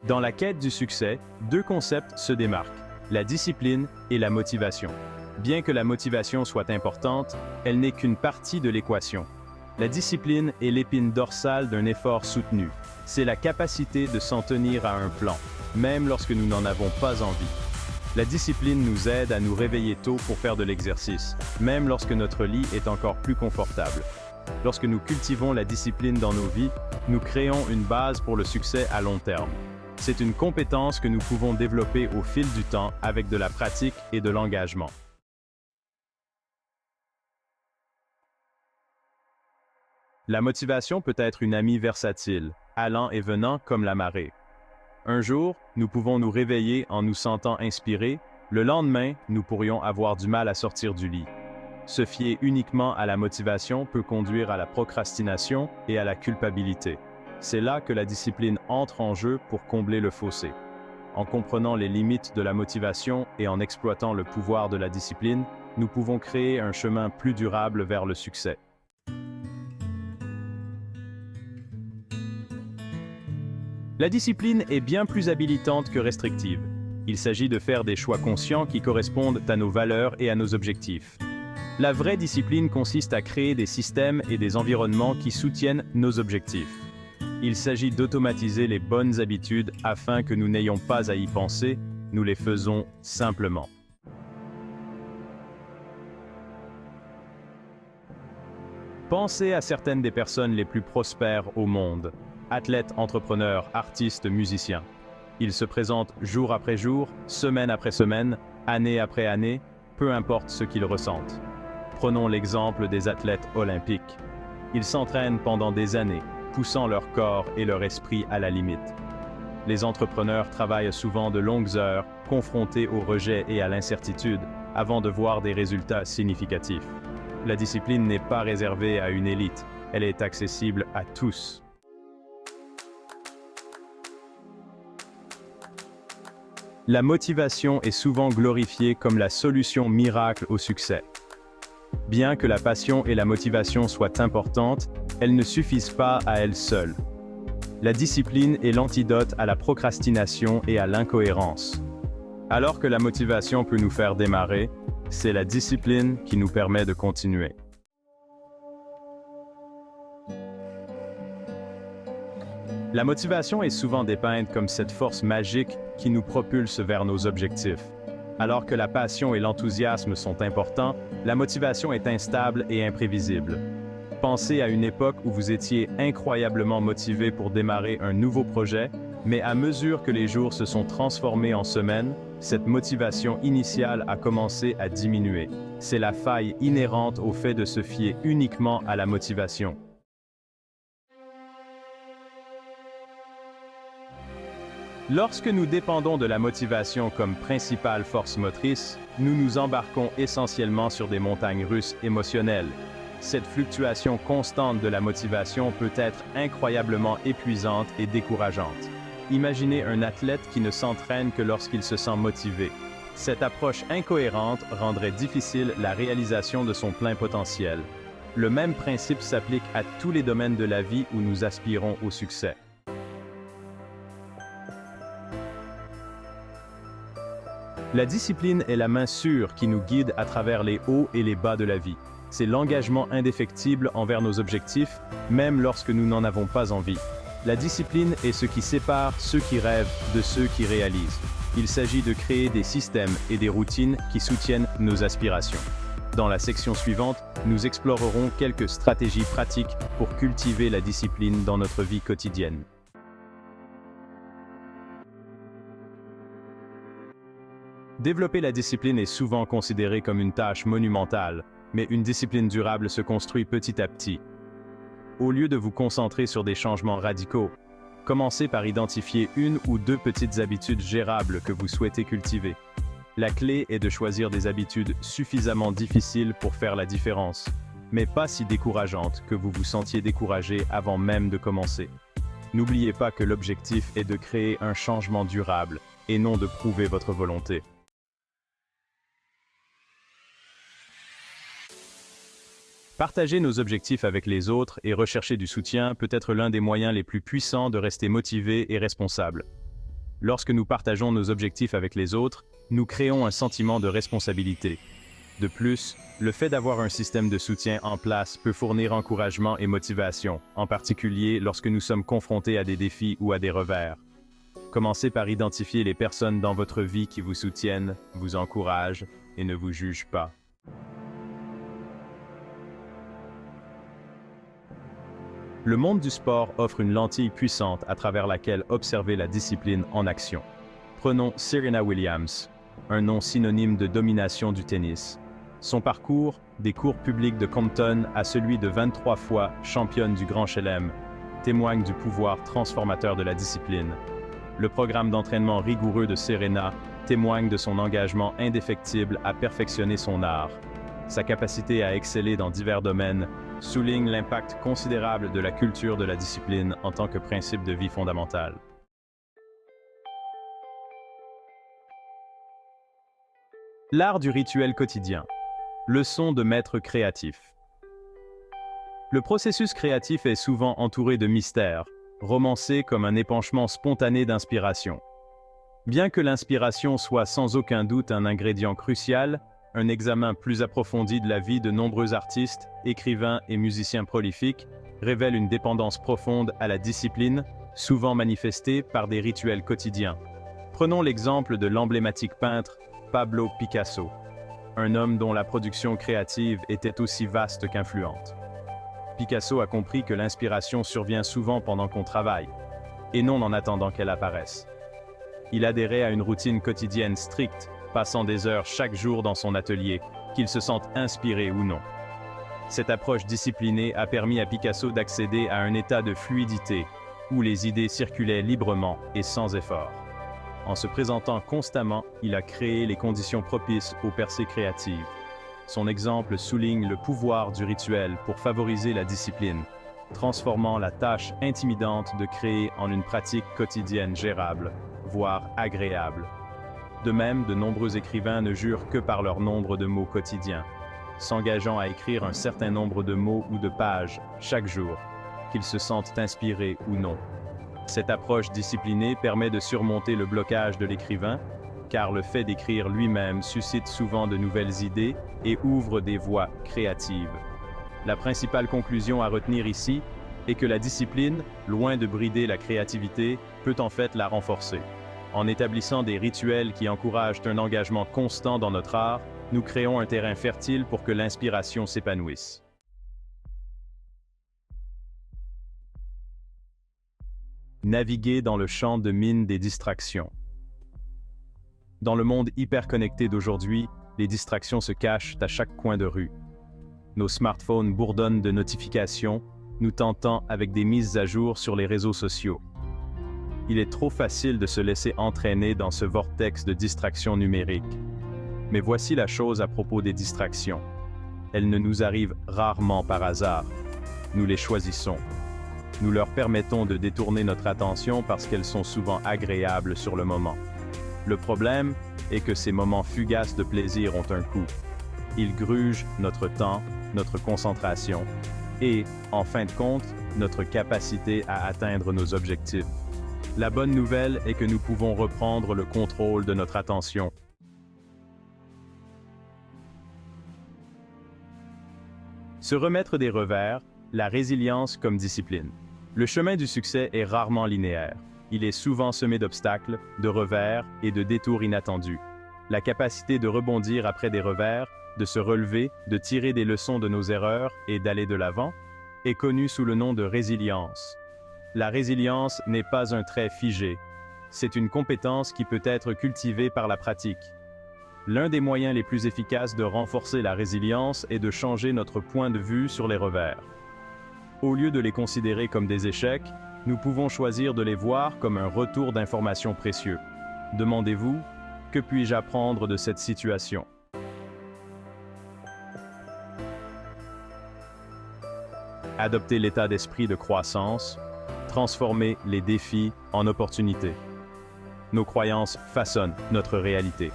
Dans la quête du succès, deux concepts se démarquent, la discipline et la motivation. Bien que la motivation soit importante, elle n'est qu'une partie de l'équation. La discipline est l'épine dorsale d'un effort soutenu. C'est la capacité de s'en tenir à un plan, même lorsque nous n'en avons pas envie. La discipline nous aide à nous réveiller tôt pour faire de l'exercice, même lorsque notre lit est encore plus confortable. Lorsque nous cultivons la discipline dans nos vies, nous créons une base pour le succès à long terme. C'est une compétence que nous pouvons développer au fil du temps avec de la pratique et de l'engagement. La motivation peut être une amie versatile, allant et venant comme la marée. Un jour, nous pouvons nous réveiller en nous sentant inspirés, le lendemain, nous pourrions avoir du mal à sortir du lit. Se fier uniquement à la motivation peut conduire à la procrastination et à la culpabilité. C'est là que la discipline entre en jeu pour combler le fossé. En comprenant les limites de la motivation et en exploitant le pouvoir de la discipline, nous pouvons créer un chemin plus durable vers le succès. La discipline est bien plus habilitante que restrictive. Il s'agit de faire des choix conscients qui correspondent à nos valeurs et à nos objectifs. La vraie discipline consiste à créer des systèmes et des environnements qui soutiennent nos objectifs. Il s'agit d'automatiser les bonnes habitudes afin que nous n'ayons pas à y penser, nous les faisons simplement. Pensez à certaines des personnes les plus prospères au monde. Athlètes, entrepreneurs, artistes, musiciens. Ils se présentent jour après jour, semaine après semaine, année après année, peu importe ce qu'ils ressentent. Prenons l'exemple des athlètes olympiques. Ils s'entraînent pendant des années, poussant leur corps et leur esprit à la limite. Les entrepreneurs travaillent souvent de longues heures, confrontés au rejet et à l'incertitude, avant de voir des résultats significatifs. La discipline n'est pas réservée à une élite, elle est accessible à tous. La motivation est souvent glorifiée comme la solution miracle au succès. Bien que la passion et la motivation soient importantes, elles ne suffisent pas à elles seules. La discipline est l'antidote à la procrastination et à l'incohérence. Alors que la motivation peut nous faire démarrer, c'est la discipline qui nous permet de continuer. La motivation est souvent dépeinte comme cette force magique qui nous propulse vers nos objectifs. Alors que la passion et l'enthousiasme sont importants, la motivation est instable et imprévisible. Pensez à une époque où vous étiez incroyablement motivé pour démarrer un nouveau projet, mais à mesure que les jours se sont transformés en semaines, cette motivation initiale a commencé à diminuer. C'est la faille inhérente au fait de se fier uniquement à la motivation. Lorsque nous dépendons de la motivation comme principale force motrice, nous nous embarquons essentiellement sur des montagnes russes émotionnelles. Cette fluctuation constante de la motivation peut être incroyablement épuisante et décourageante. Imaginez un athlète qui ne s'entraîne que lorsqu'il se sent motivé. Cette approche incohérente rendrait difficile la réalisation de son plein potentiel. Le même principe s'applique à tous les domaines de la vie où nous aspirons au succès. La discipline est la main sûre qui nous guide à travers les hauts et les bas de la vie. C'est l'engagement indéfectible envers nos objectifs, même lorsque nous n'en avons pas envie. La discipline est ce qui sépare ceux qui rêvent de ceux qui réalisent. Il s'agit de créer des systèmes et des routines qui soutiennent nos aspirations. Dans la section suivante, nous explorerons quelques stratégies pratiques pour cultiver la discipline dans notre vie quotidienne. Développer la discipline est souvent considéré comme une tâche monumentale, mais une discipline durable se construit petit à petit. Au lieu de vous concentrer sur des changements radicaux, commencez par identifier une ou deux petites habitudes gérables que vous souhaitez cultiver. La clé est de choisir des habitudes suffisamment difficiles pour faire la différence, mais pas si décourageantes que vous vous sentiez découragé avant même de commencer. N'oubliez pas que l'objectif est de créer un changement durable et non de prouver votre volonté. Partager nos objectifs avec les autres et rechercher du soutien peut être l'un des moyens les plus puissants de rester motivé et responsable. Lorsque nous partageons nos objectifs avec les autres, nous créons un sentiment de responsabilité. De plus, le fait d'avoir un système de soutien en place peut fournir encouragement et motivation, en particulier lorsque nous sommes confrontés à des défis ou à des revers. Commencez par identifier les personnes dans votre vie qui vous soutiennent, vous encouragent et ne vous jugent pas. Le monde du sport offre une lentille puissante à travers laquelle observer la discipline en action. Prenons Serena Williams, un nom synonyme de domination du tennis. Son parcours, des cours publics de Compton à celui de 23 fois championne du Grand Chelem, témoigne du pouvoir transformateur de la discipline. Le programme d'entraînement rigoureux de Serena témoigne de son engagement indéfectible à perfectionner son art. Sa capacité à exceller dans divers domaines souligne l'impact considérable de la culture de la discipline en tant que principe de vie fondamental. L'art du rituel quotidien. Leçon de maître créatif. Le processus créatif est souvent entouré de mystères, romancé comme un épanchement spontané d'inspiration. Bien que l'inspiration soit sans aucun doute un ingrédient crucial, un examen plus approfondi de la vie de nombreux artistes, écrivains et musiciens prolifiques révèle une dépendance profonde à la discipline, souvent manifestée par des rituels quotidiens. Prenons l'exemple de l'emblématique peintre Pablo Picasso, un homme dont la production créative était aussi vaste qu'influente. Picasso a compris que l'inspiration survient souvent pendant qu'on travaille, et non en attendant qu'elle apparaisse. Il adhérait à une routine quotidienne stricte, passant des heures chaque jour dans son atelier, qu'il se sente inspiré ou non. Cette approche disciplinée a permis à Picasso d'accéder à un état de fluidité, où les idées circulaient librement et sans effort. En se présentant constamment, il a créé les conditions propices aux percées créatives. Son exemple souligne le pouvoir du rituel pour favoriser la discipline, transformant la tâche intimidante de créer en une pratique quotidienne gérable, voire agréable. De même, de nombreux écrivains ne jurent que par leur nombre de mots quotidiens, s'engageant à écrire un certain nombre de mots ou de pages chaque jour, qu'ils se sentent inspirés ou non. Cette approche disciplinée permet de surmonter le blocage de l'écrivain, car le fait d'écrire lui-même suscite souvent de nouvelles idées et ouvre des voies créatives. La principale conclusion à retenir ici est que la discipline, loin de brider la créativité, peut en fait la renforcer. En établissant des rituels qui encouragent un engagement constant dans notre art, nous créons un terrain fertile pour que l'inspiration s'épanouisse. Naviguer dans le champ de mine des distractions. Dans le monde hyper-connecté d'aujourd'hui, les distractions se cachent à chaque coin de rue. Nos smartphones bourdonnent de notifications, nous tentant avec des mises à jour sur les réseaux sociaux. Il est trop facile de se laisser entraîner dans ce vortex de distractions numériques. Mais voici la chose à propos des distractions. Elles ne nous arrivent rarement par hasard. Nous les choisissons. Nous leur permettons de détourner notre attention parce qu'elles sont souvent agréables sur le moment. Le problème est que ces moments fugaces de plaisir ont un coût. Ils grugent notre temps, notre concentration et, en fin de compte, notre capacité à atteindre nos objectifs. La bonne nouvelle est que nous pouvons reprendre le contrôle de notre attention. Se remettre des revers, la résilience comme discipline. Le chemin du succès est rarement linéaire. Il est souvent semé d'obstacles, de revers et de détours inattendus. La capacité de rebondir après des revers, de se relever, de tirer des leçons de nos erreurs et d'aller de l'avant, est connue sous le nom de résilience. La résilience n'est pas un trait figé. C'est une compétence qui peut être cultivée par la pratique. L'un des moyens les plus efficaces de renforcer la résilience est de changer notre point de vue sur les revers. Au lieu de les considérer comme des échecs, nous pouvons choisir de les voir comme un retour d'informations précieux. Demandez-vous, que puis-je apprendre de cette situation? Adoptez l'état d'esprit de croissance, transformez les défis en opportunités. Nos croyances façonnent notre réalité.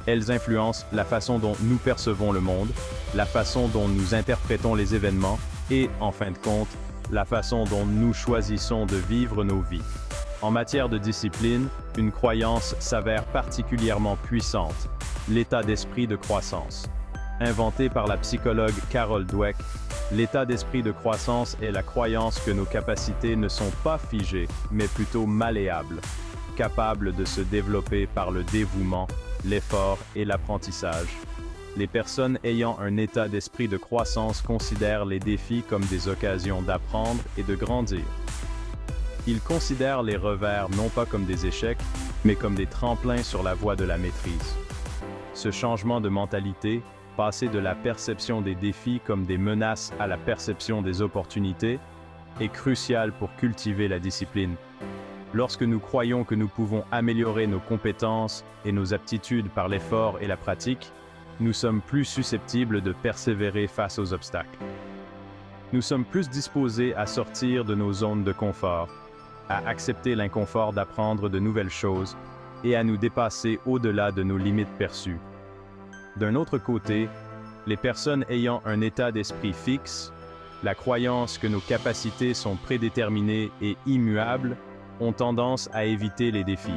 Elles influencent la façon dont nous percevons le monde, la façon dont nous interprétons les événements et, en fin de compte, la façon dont nous choisissons de vivre nos vies. En matière de discipline, une croyance s'avère particulièrement puissante, l'état d'esprit de croissance. Inventé par la psychologue Carol Dweck, l'état d'esprit de croissance est la croyance que nos capacités ne sont pas figées, mais plutôt malléables, capables de se développer par le dévouement, l'effort et l'apprentissage. Les personnes ayant un état d'esprit de croissance considèrent les défis comme des occasions d'apprendre et de grandir. Ils considèrent les revers non pas comme des échecs, mais comme des tremplins sur la voie de la maîtrise. Ce changement de mentalité, passer de la perception des défis comme des menaces à la perception des opportunités, est crucial pour cultiver la discipline. Lorsque nous croyons que nous pouvons améliorer nos compétences et nos aptitudes par l'effort et la pratique, nous sommes plus susceptibles de persévérer face aux obstacles. Nous sommes plus disposés à sortir de nos zones de confort, à accepter l'inconfort d'apprendre de nouvelles choses et à nous dépasser au-delà de nos limites perçues. D'un autre côté, les personnes ayant un état d'esprit fixe, la croyance que nos capacités sont prédéterminées et immuables, ont tendance à éviter les défis.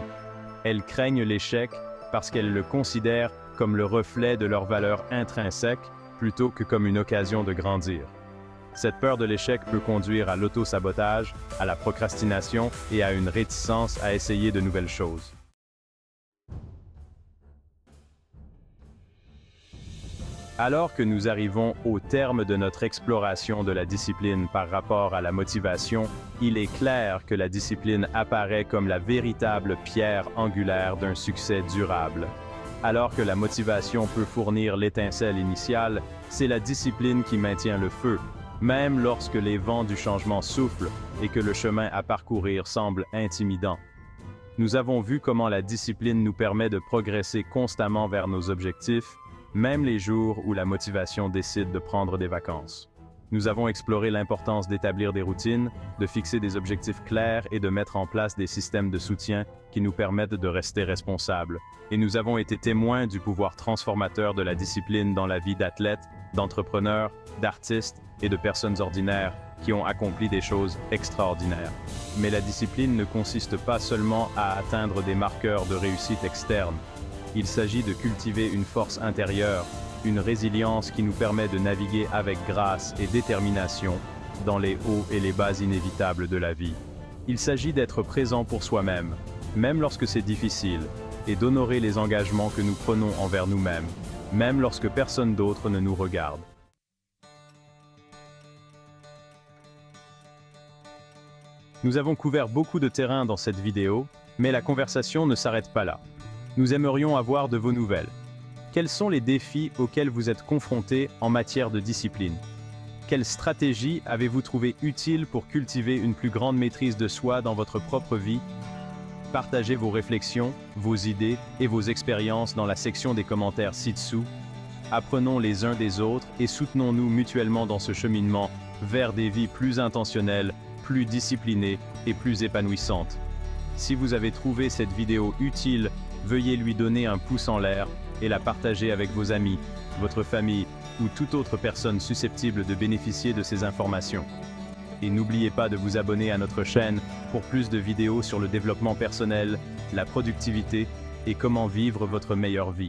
Elles craignent l'échec parce qu'elles le considèrent comme le reflet de leur valeur intrinsèque plutôt que comme une occasion de grandir. Cette peur de l'échec peut conduire à l'auto-sabotage, à la procrastination et à une réticence à essayer de nouvelles choses. Alors que nous arrivons au terme de notre exploration de la discipline par rapport à la motivation, il est clair que la discipline apparaît comme la véritable pierre angulaire d'un succès durable. Alors que la motivation peut fournir l'étincelle initiale, c'est la discipline qui maintient le feu, même lorsque les vents du changement soufflent et que le chemin à parcourir semble intimidant. Nous avons vu comment la discipline nous permet de progresser constamment vers nos objectifs, même les jours où la motivation décide de prendre des vacances. Nous avons exploré l'importance d'établir des routines, de fixer des objectifs clairs et de mettre en place des systèmes de soutien qui nous permettent de rester responsables. Et nous avons été témoins du pouvoir transformateur de la discipline dans la vie d'athlètes, d'entrepreneurs, d'artistes et de personnes ordinaires qui ont accompli des choses extraordinaires. Mais la discipline ne consiste pas seulement à atteindre des marqueurs de réussite externe. Il s'agit de cultiver une force intérieure, une résilience qui nous permet de naviguer avec grâce et détermination dans les hauts et les bas inévitables de la vie. Il s'agit d'être présent pour soi-même, même lorsque c'est difficile, et d'honorer les engagements que nous prenons envers nous-mêmes, même lorsque personne d'autre ne nous regarde. Nous avons couvert beaucoup de terrain dans cette vidéo, mais la conversation ne s'arrête pas là. Nous aimerions avoir de vos nouvelles. Quels sont les défis auxquels vous êtes confrontés en matière de discipline? Quelle stratégie avez-vous trouvé utile pour cultiver une plus grande maîtrise de soi dans votre propre vie? Partagez vos réflexions, vos idées et vos expériences dans la section des commentaires ci-dessous. Apprenons les uns des autres et soutenons-nous mutuellement dans ce cheminement vers des vies plus intentionnelles, plus disciplinées et plus épanouissantes. Si vous avez trouvé cette vidéo utile, veuillez lui donner un pouce en l'air et la partager avec vos amis, votre famille ou toute autre personne susceptible de bénéficier de ces informations. Et n'oubliez pas de vous abonner à notre chaîne pour plus de vidéos sur le développement personnel, la productivité et comment vivre votre meilleure vie.